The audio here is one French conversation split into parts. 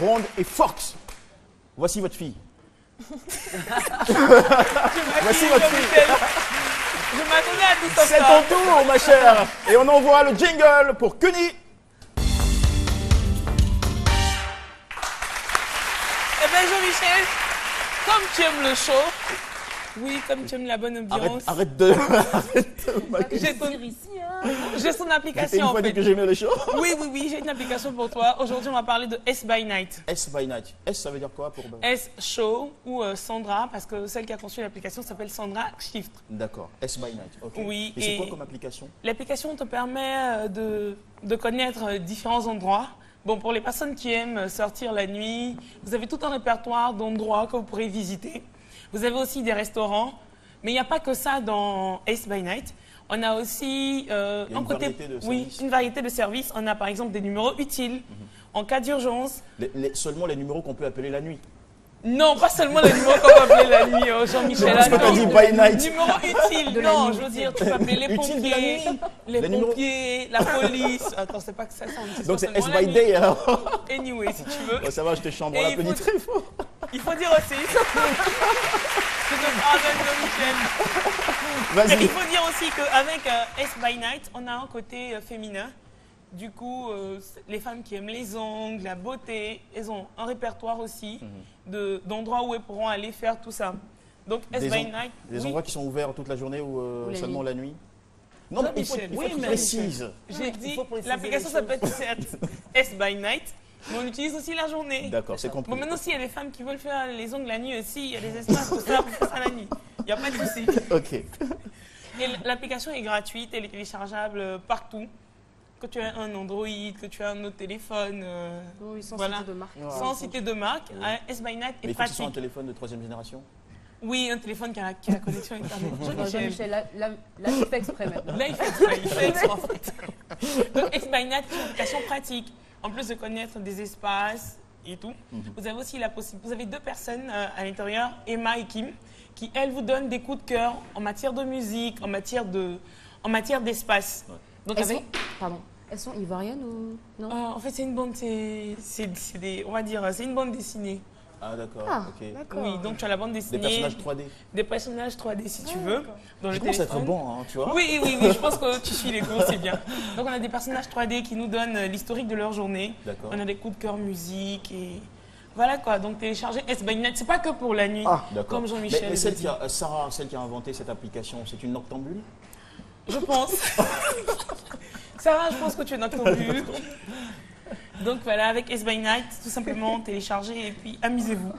ronde et forte. Voici votre fille. Voici votre fille. Je m'attendais à tout ça. C'est ton tour, ma chère. Et on envoie le jingle pour Kenny. Eh bien, Jean-Michel, comme tu aimes le show, oui, comme tu aimes la bonne ambiance, Arrête de j'ai son T'es application une en fois dit fait. que j'aimais le show. Oui, j'ai une application pour toi. Aujourd'hui, on va parler de S by Night. S by Night. S, ça veut dire quoi pour... S Show ou Sandra, parce que celle qui a conçu l'application s'appelle Sandra Shift. D'accord. S by Night. Ok. Oui, Et c'est et- quoi comme application? L'application te permet de connaître différents endroits. Bon, pour les personnes qui aiment sortir la nuit, vous avez tout un répertoire d'endroits que vous pourrez visiter. Vous avez aussi des restaurants, mais il n'y a pas que ça dans S by Night. On a aussi une variété de services. une variété de services. On a par exemple des numéros utiles en cas d'urgence. Seulement les numéros qu'on peut appeler la nuit. Non, pas seulement les numéros qu'on peut appeler la nuit, Jean-Michel. Parce que t'as dit by night. Numéro utile, non, je veux dire, tu peux appeler les Utile de la pompiers, nuit. les Les numéros- pompiers, la police. Attends, c'est pas que ça sonne. Donc c'est pas S seulement la by nuit. day alors. Anyway, si tu veux. Ouais, ça va, je te chambre, Et on il l'applaudit faut- très fort. Il faut dire aussi. Je te pardonne, Jean-Michel. Et Vas-y. il faut dire aussi qu'avec S by Night, on a un côté féminin. Du coup, les femmes qui aiment les ongles, la beauté, elles ont un répertoire aussi d'endroits où elles pourront aller faire tout ça. Donc S Des by en- Night. Des oui. endroits qui sont ouverts toute la journée ou la seulement nuit. la nuit? Non, mais il faut, Jean-Michel, il faut oui, que tu mais- précises. J'ai dit, faut préciser l'application les s'appelle S by Night, mais on l'utilise aussi la journée. D'accord, c'est compris. Bon, maintenant, s'il y a des femmes qui veulent faire les ongles la nuit aussi, il y a des espaces pour ça, pour faire ça la nuit. Il n'y a pas de souci. Ok. Et l'application est gratuite, elle est téléchargeable partout. Que tu as un Android, que tu as un autre téléphone, Oui, sans voilà. citer de marque. Sans citer de marque, S by Night Mais est il faut que ce soit un pratique. téléphone de troisième génération. Oui, un téléphone qui a la connexion Internet. Jean-Michel. Jean-Michel, là, il fait exprès maintenant. Là, il fait exprès, en fait. Donc, S by Night est une application pratique. En plus de connaître des espaces et tout, vous avez aussi la possibilité. Vous avez deux personnes à l'intérieur, Emma et Kim, qui, elles, vous donnent des coups de cœur en matière de musique, en matière d'espace. Donc, Elles avec. sont, pardon, elles sont ivoiriennes ou non? En fait, c'est une bande, on va dire, c'est une bande dessinée. Ah d'accord, Ah, ok. d'accord. Oui, donc tu as la bande Des dessinée. personnages 3D. Des personnages 3D si tu veux. Dans le Je commence à être téléphone. bon, hein, tu vois. Oui, je pense que tu suis les cours, c'est bien. Donc on a des personnages 3D qui nous donnent l'historique de leur journée. D'accord. On a des coups de cœur musique et voilà quoi. Donc télécharger S by Night, c'est pas que pour la nuit, D'accord. comme Jean-Michel. Mais le celle dit. qui a, Sarah, celle qui a inventé cette application, c'est une noctambule? Je pense. Sarah, je pense que tu es noctambule. Donc voilà, avec S by Night, tout simplement téléchargez et puis amusez-vous.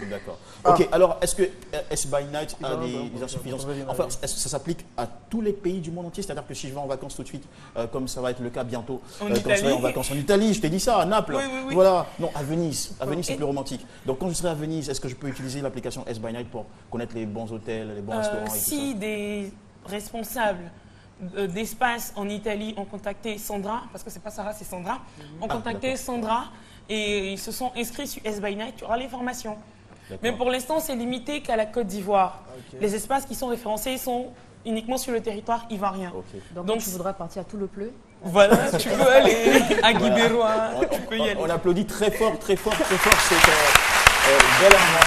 D'accord. Ok, alors est-ce que S by Night a des insuffisances? Enfin, est-ce que ça s'applique à tous les pays du monde entier? C'est-à-dire que si je vais en vacances tout de suite, comme ça va être le cas bientôt, En quand je Italie. serai en vacances en Italie, je t'ai dit ça, à Naples. Oui. Voilà. Non, à Venise. À Venise, c'est Et- plus romantique. Donc quand je serai à Venise, est-ce que je peux utiliser l'application S by Night pour connaître les bons hôtels, les bons restaurants et tout Si des responsables d'espace en Italie ont contacté Sandra, parce que c'est pas Sarah, c'est Sandra, ont contacté d'accord. Sandra et ils se sont inscrits sur S by Night, tu auras les formations. ça? Mais D'accord. pour l'instant, c'est limité qu'à la Côte d'Ivoire. Les espaces qui sont référencés sont uniquement sur le territoire ivoirien. Ok. Donc, Donc, tu voudras partir à tout le pleu. Voilà, tu peux aller à Guibérois, tu peux y aller. On applaudit très fort cette belle invention.